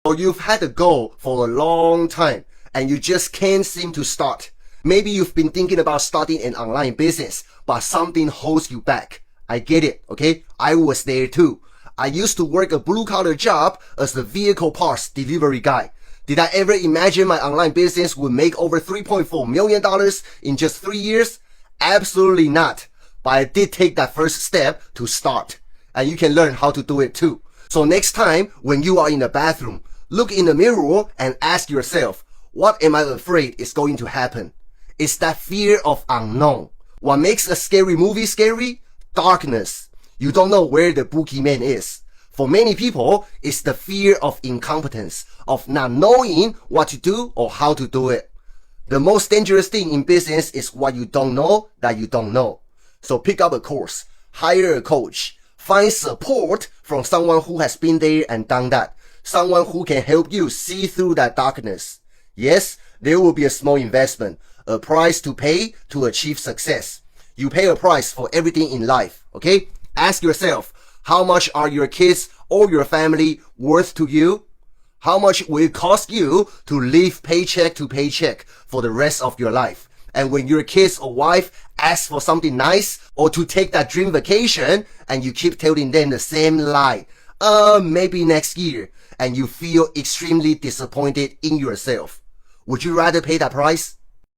Or you've had a goal for a long time and you just can't seem to start. Maybe you've been thinking about starting an online business, but something holds you back. I get it, okay? I was there too. I used to work a blue-collar job as a vehicle parts delivery guy. Did I ever imagine my online business would make over $3.4 million in just 3 years? Absolutely not. But I did take that first step to start. And you can learn how to do it too. So next time when you are in the bathroom, look in the mirror and ask yourself, what am I afraid is going to happen? It's that fear of unknown. What makes a scary movie scary? Darkness. You don't know where the boogeyman is. For many people, it's the fear of incompetence, of not knowing what to do or how to do it. The most dangerous thing in business is what you don't know that you don't know. So pick up a course, hire a coach, find support from someone who has been there and done that, someone who can help you see through that darkness. Yes, there will be a small investment, a price to pay to achieve success. You pay a price for everything in life, okay? Ask yourself, how much are your kids or your family worth to you? How much will it cost you to live paycheck to paycheck for the rest of your life? And when your kids or wife ask for something nice or to take that dream vacation and you keep telling them the same lie, maybe next year, and you feel extremely disappointed in yourself, would you rather pay that price?